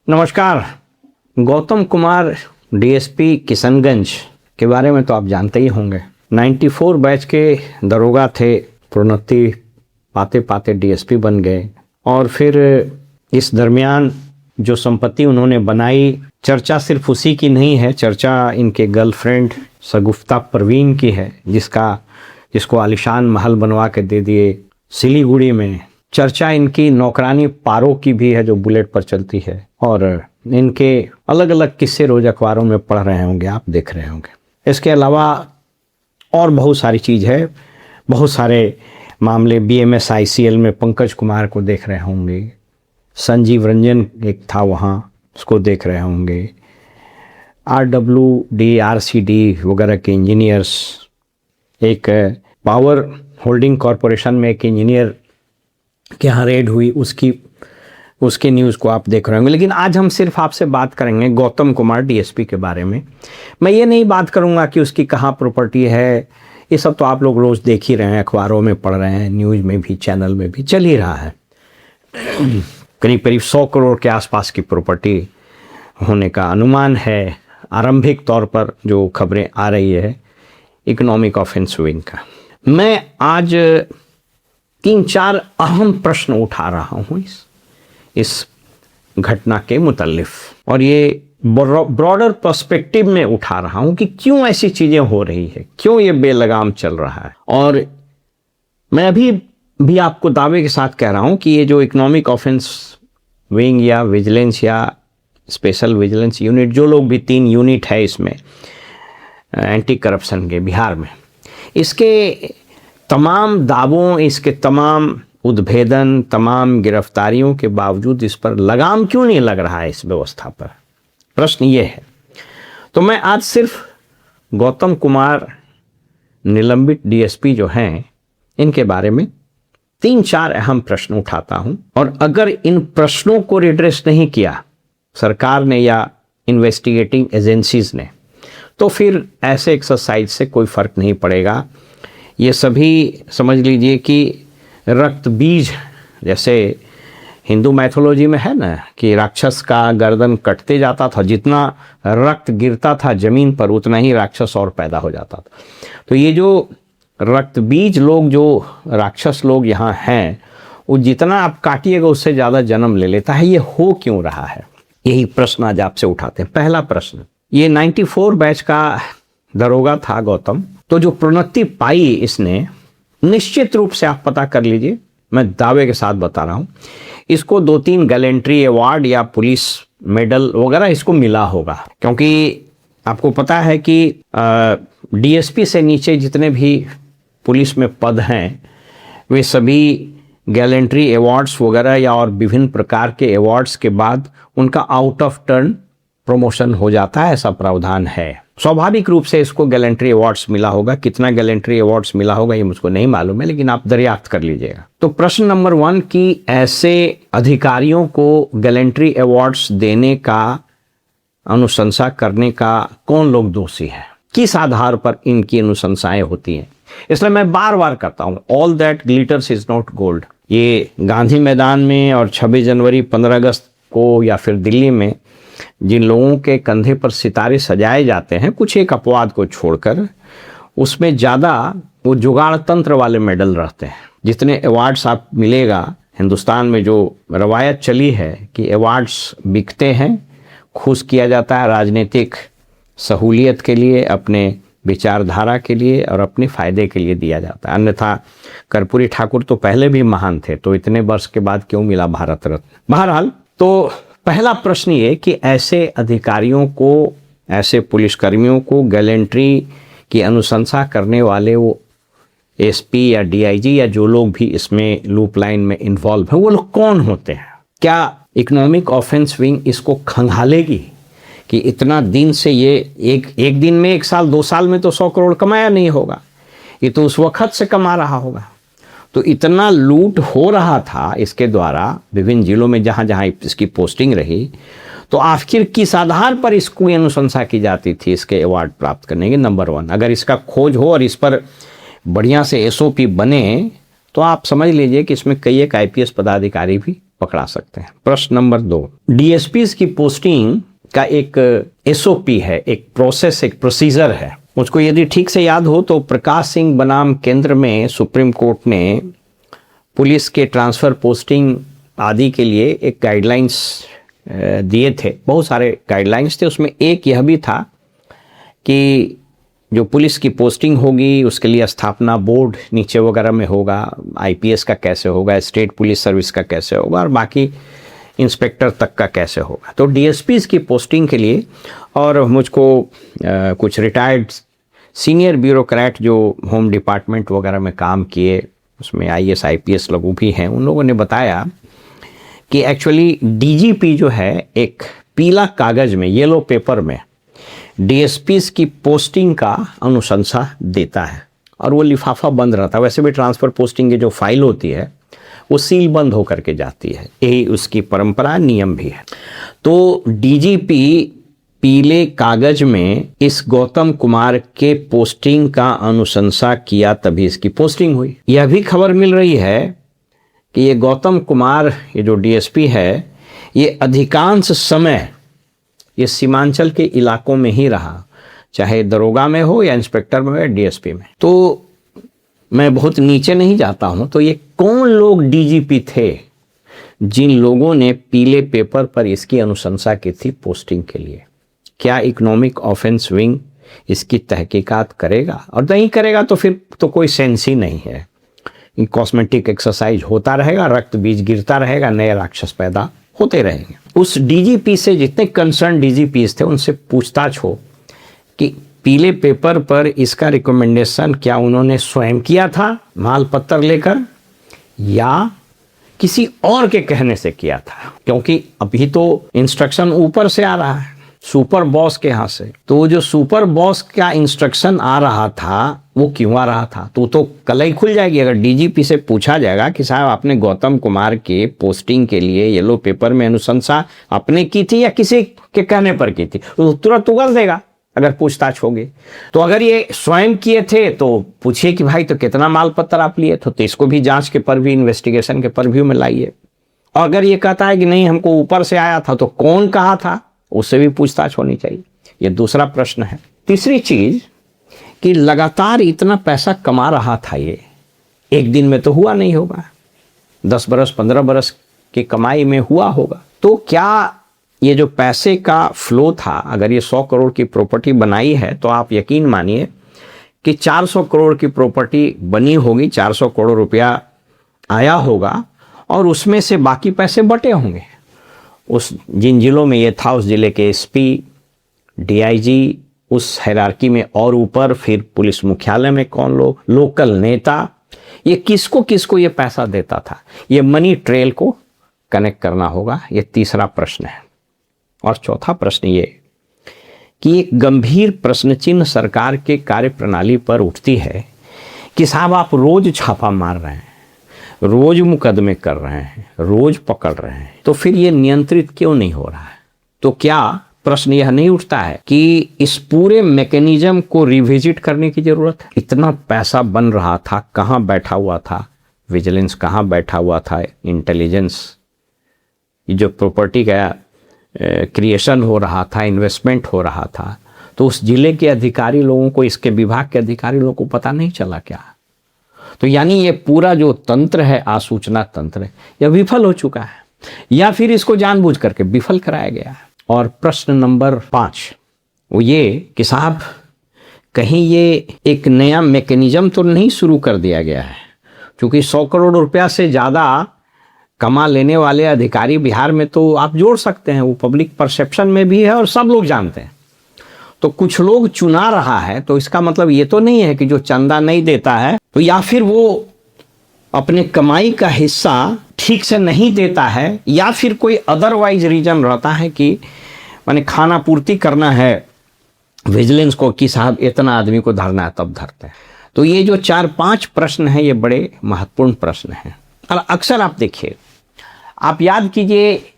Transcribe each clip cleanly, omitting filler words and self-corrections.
नमस्कार। गौतम कुमार डीएसपी किशनगंज के बारे में तो आप जानते ही होंगे। 94 बैच के दरोगा थे, प्रोन्नति पाते पाते डीएसपी बन गए और फिर इस दरमियान जो संपत्ति उन्होंने बनाई, चर्चा सिर्फ उसी की नहीं है, चर्चा इनके गर्लफ्रेंड शगुफ्ता परवीन की है, जिसको आलिशान महल बनवा के दे दिए सिलीगुड़ी में। चर्चा इनकी नौकरानी पारो की भी है जो बुलेट पर चलती है, और इनके अलग अलग किस्से रोज अखबारों में पढ़ रहे होंगे, आप देख रहे होंगे। इसके अलावा और बहुत सारी चीज़ है, बहुत सारे मामले। बीएमएस आईसीएल में पंकज कुमार को देख रहे होंगे, संजीव रंजन एक था वहाँ, उसको देख रहे होंगे, आरडब्ल्यूडी आरसीडी वगैरह के इंजीनियर्स, एक पावर होल्डिंग कॉरपोरेशन में एक इंजीनियर के यहाँ रेड हुई, उसके न्यूज़ को आप देख रहे होंगे। लेकिन आज हम सिर्फ आपसे बात करेंगे गौतम कुमार डीएसपी के बारे में। मैं ये नहीं बात करूँगा कि उसकी कहाँ प्रॉपर्टी है, ये सब तो आप लोग रोज़ देख ही रहे हैं, अखबारों में पढ़ रहे हैं, न्यूज़ में भी, चैनल में भी चल ही रहा है। करीब करीब 100 करोड़ के आसपास की प्रॉपर्टी होने का अनुमान है, आरंभिक तौर पर जो खबरें आ रही है इकोनॉमिक ऑफेंस विंग का। मैं आज 3-4 अहम प्रश्न उठा रहा हूँ इस घटना के मुतल्लिफ, और ये ब्रॉडर पर्सपेक्टिव में उठा रहा हूँ कि क्यों ऐसी चीज़ें हो रही है, क्यों ये बेलगाम चल रहा है। और मैं अभी भी आपको दावे के साथ कह रहा हूँ कि ये जो इकोनॉमिक ऑफेंस विंग या विजिलेंस या स्पेशल विजिलेंस यूनिट, जो लोग भी 3 यूनिट है इसमें एंटी करप्शन के बिहार में, इसके तमाम दावों, इसके तमाम उद्भेदन, तमाम गिरफ्तारियों के बावजूद इस पर लगाम क्यों नहीं लग रहा है इस व्यवस्था पर, प्रश्न ये है। तो मैं आज सिर्फ गौतम कुमार निलंबित डीएसपी जो हैं इनके बारे में 3-4 अहम प्रश्न उठाता हूं, और अगर इन प्रश्नों को रिड्रेस नहीं किया सरकार ने या इन्वेस्टिगेटिंग एजेंसीज ने, तो फिर ऐसे एक्सरसाइज से कोई फर्क नहीं पड़ेगा। ये सभी समझ लीजिए कि रक्त बीज, जैसे हिंदू मैथोलॉजी में है ना कि राक्षस का गर्दन कटते जाता था, जितना रक्त गिरता था जमीन पर उतना ही राक्षस और पैदा हो जाता था। तो ये जो रक्त बीज लोग, जो राक्षस लोग यहाँ हैं, वो जितना आप काटिएगा उससे ज़्यादा जन्म ले लेता है। ये हो क्यों रहा है, यही प्रश्न आज आपसे उठाते हैं। पहला प्रश्न, ये 94 बैच का दरोगा था गौतम, तो जो प्रोन्नति पाई इसने, निश्चित रूप से आप पता कर लीजिए, मैं दावे के साथ बता रहा हूँ, इसको 2-3 गैलेंट्री अवार्ड या पुलिस मेडल वगैरह इसको मिला होगा। क्योंकि आपको पता है कि डीएसपी से नीचे जितने भी पुलिस में पद हैं वे सभी गैलेंट्री अवार्ड्स वगैरह या और विभिन्न प्रकार के अवार्ड्स के बाद उनका आउट ऑफ टर्न प्रमोशन हो जाता है, ऐसा प्रावधान है। स्वाभाविक रूप से इसको गैलेंट्री अवार्ड्स मिला होगा, कितना गैलेंट्री अवार्ड्स मिला होगा ये मुझको नहीं मालूम है, लेकिन आप दरियाफ्त कर लीजिएगा। तो प्रश्न नंबर 1 कि ऐसे अधिकारियों को गैलेंट्री अवार्ड्स देने का, अनुशंसा करने का कौन लोग दोषी है, किस आधार पर इनकी अनुशंसाएं होती हैं। इसलिए मैं बार बार करता हूं, all that glitters is not gold. ये गांधी मैदान में और 26 जनवरी 15 अगस्त को या फिर दिल्ली में जिन लोगों के कंधे पर सितारे सजाए जाते हैं, कुछ एक अपवाद को छोड़कर, उसमें ज़्यादा वो जुगाड़ तंत्र वाले मेडल रहते हैं। जितने अवार्ड्स आप मिलेगा हिंदुस्तान में, जो रवायत चली है कि अवार्ड्स बिकते हैं, खुश किया जाता है राजनीतिक सहूलियत के लिए, अपने विचारधारा के लिए और अपने फ़ायदे के लिए दिया जाता है। अन्यथा कर्पूरी ठाकुर तो पहले भी महान थे, तो इतने वर्ष के बाद क्यों मिला भारत रत्न। बहरहाल, तो पहला प्रश्न ये कि ऐसे अधिकारियों को, ऐसे पुलिसकर्मियों को गैलेंट्री की अनुशंसा करने वाले वो एसपी या डीआईजी या जो लोग भी इसमें लूप लाइन में इन्वॉल्व हैं, वो लोग कौन होते हैं? क्या इकोनॉमिक ऑफेंस विंग इसको खंगालेगी कि इतना दिन से ये एक दिन में, 1 साल 2 साल में तो 100 करोड़ कमाया नहीं होगा, ये तो उस वक्त से कमा रहा होगा। तो इतना लूट हो रहा था इसके द्वारा विभिन्न जिलों में जहाँ जहाँ इसकी पोस्टिंग रही, तो आखिर किस आधार पर इसको अनुशंसा की जाती थी इसके अवार्ड प्राप्त करने के? नंबर 1, अगर इसका खोज हो और इस पर बढ़िया से एसओपी बने तो आप समझ लीजिए कि इसमें कई एक आईपीएस पदाधिकारी भी पकड़ा सकते हैं। प्रश्न नंबर 2, डीएसपी की पोस्टिंग का एक एसओपी है, एक प्रोसेस, एक प्रोसीजर है। मुझको यदि ठीक से याद हो तो प्रकाश सिंह बनाम केंद्र में सुप्रीम कोर्ट ने पुलिस के ट्रांसफ़र, पोस्टिंग आदि के लिए एक गाइडलाइंस दिए थे। बहुत सारे गाइडलाइंस थे, उसमें एक यह भी था कि जो पुलिस की पोस्टिंग होगी उसके लिए स्थापना बोर्ड नीचे वगैरह में होगा, आईपीएस का कैसे होगा, स्टेट पुलिस सर्विस का कैसे होगा और बाकी इंस्पेक्टर तक का कैसे होगा। तो डीएसपीज़ की पोस्टिंग के लिए, और मुझको कुछ रिटायर्ड सीनियर ब्यूरोक्रेट जो होम डिपार्टमेंट वगैरह में काम किए, उसमें आईएएस आईपीएस लोग भी हैं, उन लोगों ने बताया कि एक्चुअली डीजीपी जो है एक पीला कागज़ में, येलो पेपर में डीएसपीज़ की पोस्टिंग का अनुशंसा देता है और वो लिफाफा बंद रहता है। वैसे भी ट्रांसफ़र पोस्टिंग की जो फाइल होती है वो सील बंद होकर के जाती है, यही उसकी परंपरा, नियम भी है। तो डीजीपी पीले कागज में इस गौतम कुमार के पोस्टिंग का अनुशंसा किया, तभी इसकी पोस्टिंग हुई। यह भी खबर मिल रही है कि ये गौतम कुमार, ये जो डीएसपी है, ये अधिकांश समय ये सीमांचल के इलाकों में ही रहा, चाहे दरोगा में हो या इंस्पेक्टर में हो या डीएसपी में। तो मैं बहुत नीचे नहीं जाता हूं, तो ये कौन लोग डीजीपी थे जिन लोगों ने पीले पेपर पर इसकी अनुशंसा की थी पोस्टिंग के लिए? क्या इकोनॉमिक ऑफेंस विंग इसकी तहकीकात करेगा? और नहीं करेगा तो फिर तो कोई सेंस ही नहीं है। कॉस्मेटिक एक्सरसाइज होता रहेगा, रक्त बीज गिरता रहेगा, नए राक्षस पैदा होते रहेंगे। उस डीजीपी से, जितने कंसर्न डीजीपीज थे, उनसे पूछताछ हो कि पीले पेपर पर इसका रिकमेंडेशन क्या उन्होंने स्वयं किया था माल पत्र लेकर, या किसी और के कहने से किया था? क्योंकि अभी तो इंस्ट्रक्शन ऊपर से आ रहा है, सुपर बॉस के यहाँ से। तो जो सुपर बॉस का इंस्ट्रक्शन आ रहा था वो क्यों आ रहा था? तो कलई खुल जाएगी। अगर डीजीपी से पूछा जाएगा कि साहब आपने गौतम कुमार के पोस्टिंग के लिए येलो पेपर में अनुशंसा आपने की थी या किसी के कहने पर की थी, तो तुरंत उगल देगा अगर पूछताछ होगी। तो अगर ये स्वयं किए थे तो पूछिए कि भाई तो कितना माल पत्र आप लिए थे, तो इसको भी जांच के परव्यू, इन्वेस्टिगेशन के परव्यू में लाइए। और अगर ये कहता है कि नहीं हमको ऊपर से आया था, तो कौन कहा था, उससे भी पूछताछ होनी चाहिए। ये दूसरा प्रश्न है। तीसरी चीज कि लगातार इतना पैसा कमा रहा था, ये एक दिन में तो हुआ नहीं होगा, 10 बरस 15 बरस की कमाई में हुआ होगा। तो क्या ये जो पैसे का फ्लो था, अगर ये 100 करोड़ की प्रॉपर्टी बनाई है तो आप यकीन मानिए कि 400 करोड़ की प्रॉपर्टी बनी होगी, 400 करोड़ रुपया आया होगा और उसमें से बाकी पैसे बटे होंगे। उस जिन जिलों में ये था, उस जिले के एसपी, डीआईजी, उस हायरार्की में और ऊपर फिर पुलिस मुख्यालय में कौन लोग, लोकल नेता, ये किसको किसको ये पैसा देता था, ये मनी ट्रेल को कनेक्ट करना होगा। ये तीसरा प्रश्न है। और चौथा प्रश्न ये कि एक गंभीर प्रश्न चिन्ह सरकार के कार्य प्रणाली पर उठती है कि साहब आप रोज छापा मार रहे हैं, रोज मुकदमे कर रहे हैं, रोज पकड़ रहे हैं, तो फिर ये नियंत्रित क्यों नहीं हो रहा है? तो क्या प्रश्न यह नहीं उठता है कि इस पूरे मैकेनिज्म को रिविजिट करने की जरूरत है? इतना पैसा बन रहा था, कहाँ बैठा हुआ था विजिलेंस, कहाँ बैठा हुआ था इंटेलिजेंस? ये जो प्रॉपर्टी का क्रिएशन हो रहा था, इन्वेस्टमेंट हो रहा था, तो उस जिले के अधिकारी लोगों को, इसके विभाग के अधिकारी लोगों को पता नहीं चला क्या? तो यानी ये पूरा जो तंत्र है, आसूचना तंत्र है, यह विफल हो चुका है, या फिर इसको जानबूझ करके विफल कराया गया है। और प्रश्न नंबर 5 वो ये कि साहब कहीं ये एक नया मैकेनिज्म तो नहीं शुरू कर दिया गया है? क्योंकि 100 करोड़ रुपया से ज़्यादा कमा लेने वाले अधिकारी बिहार में तो आप जोड़ सकते हैं, वो पब्लिक परसेप्शन में भी है और सब लोग जानते हैं। तो कुछ लोग चुना रहा है, तो इसका मतलब ये तो नहीं है कि जो चंदा नहीं देता है तो या फिर वो अपने कमाई का हिस्सा ठीक से नहीं देता है, या फिर कोई अदरवाइज रीजन रहता है कि माने खाना पूर्ति करना है विजिलेंस को कि साहब इतना आदमी को धरना है तब धरते हैं। तो ये जो 4-5 प्रश्न हैं, ये बड़े महत्वपूर्ण प्रश्न हैं। और अक्सर आप देखिए, आप याद कीजिए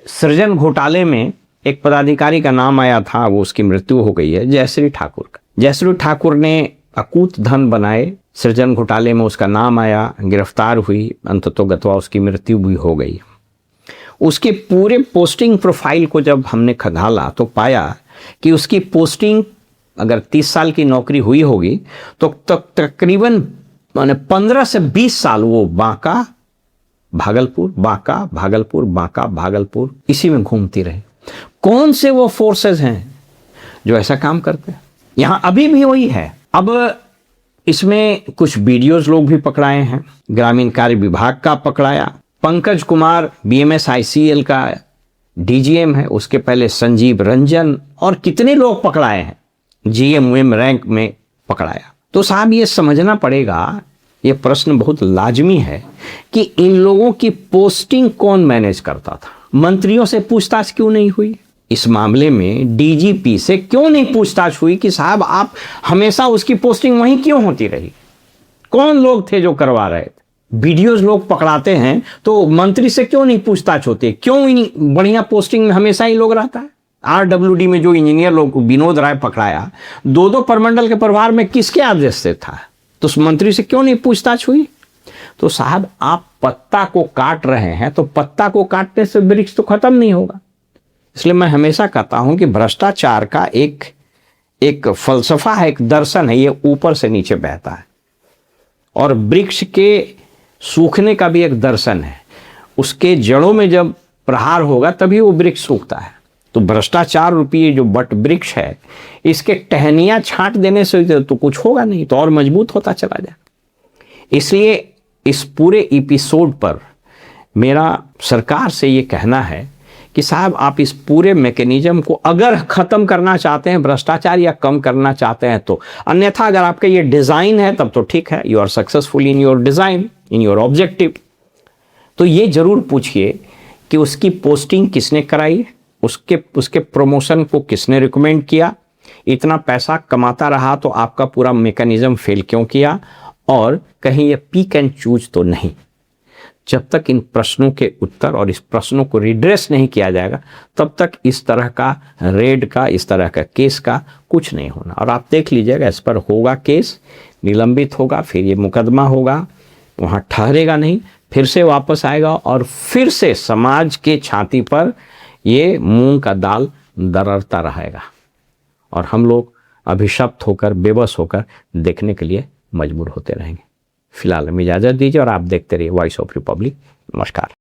सृजन घोटाले में एक पदाधिकारी का नाम आया था, वो उसकी मृत्यु हो गई है, जयश्री ठाकुर का। जयश्री ठाकुर ने अकूत धन बनाए, सृजन घोटाले में उसका नाम आया, गिरफ्तार हुई, अंततोगत्वा उसकी मृत्यु भी हो गई। उसके पूरे पोस्टिंग प्रोफाइल को जब हमने खंगाला तो पाया कि उसकी पोस्टिंग अगर 30 साल की नौकरी हुई होगी तो तकरीबन माने 15 से 20 साल वो बांका भागलपुर, बांका भागलपुर, बांका भागलपुर इसी में घूमती रही। कौन से वो फोर्सेस हैं जो ऐसा काम करते हैं? यहां अभी भी वही है। अब इसमें कुछ वीडियोस लोग भी पकड़ाए हैं। ग्रामीण कार्य विभाग का पकड़ाया, पंकज कुमार BMSICL का DGM है, उसके पहले संजीव रंजन और कितने लोग पकड़ाए हैं, GM रैंक में पकड़ाया। तो साहब ये समझना पड़ेगा, ये प्रश्न बहुत लाजमी है कि इन लोगों की पोस्टिंग कौन मैनेज करता था? मंत्रियों से पूछताछ क्यों नहीं हुई? इस मामले में DGP से क्यों नहीं पूछताछ हुई कि साहब आप हमेशा उसकी पोस्टिंग वहीं क्यों होती रही? कौन लोग थे जो करवा रहे थे? वीडियोस लोग पकड़ाते हैं तो मंत्री से क्यों नहीं पूछताछ होती? क्यों इन बढ़िया पोस्टिंग में हमेशा ही लोग रहता है? RWD में जो इंजीनियर लोग विनोद राय पकड़ाया, 2 प्रमंडल के प्रभार में किसके आदेश से था? तो उस मंत्री से क्यों नहीं पूछताछ हुई? तो साहब आप पत्ता को काट रहे हैं तो पत्ता को काटने से वृक्ष तो खत्म नहीं होगा। इसलिए मैं हमेशा कहता हूं कि भ्रष्टाचार का एक फलसफा है, एक दर्शन है, ये ऊपर से नीचे बहता है। और वृक्ष के सूखने का भी एक दर्शन है, उसके जड़ों में जब प्रहार होगा तभी वो वृक्ष सूखता है। तो भ्रष्टाचार रूपी जो बट वृक्ष है, इसके टहनियां छांट देने से तो कुछ होगा नहीं, तो और मजबूत होता चला जाए। इसलिए इस पूरे एपिसोड पर मेरा सरकार से ये कहना है कि साहब आप इस पूरे मैकेनिज्म को अगर खत्म करना चाहते हैं, भ्रष्टाचार या कम करना चाहते हैं तो, अन्यथा अगर आपका ये डिजाइन है तब तो ठीक है, you are successful in your design, in your objective. तो ये जरूर पूछिए कि उसकी पोस्टिंग किसने कराई, उसके प्रमोशन को किसने रिकमेंड किया, इतना पैसा कमाता रहा तो आपका पूरा मैकेनिज्म फेल क्यों किया, और कहीं ये पिक एंड चूज तो नहीं। जब तक इन प्रश्नों के उत्तर और इस प्रश्नों को रिड्रेस नहीं किया जाएगा तब तक इस तरह का रेड का, इस तरह का केस का कुछ नहीं होना। और आप देख लीजिएगा, इस पर होगा केस, निलंबित होगा, फिर ये मुकदमा होगा, वहाँ ठहरेगा नहीं, फिर से वापस आएगा और फिर से समाज के छाती पर ये मूंग का दाल दररता रहेगा और हम लोग अभिशप्त होकर, बेबस होकर देखने के लिए मजबूर होते रहेंगे। फिलहाल हमें इजाज़त दीजिए और आप देखते रहिए वॉइस ऑफ रिपब्लिक। नमस्कार।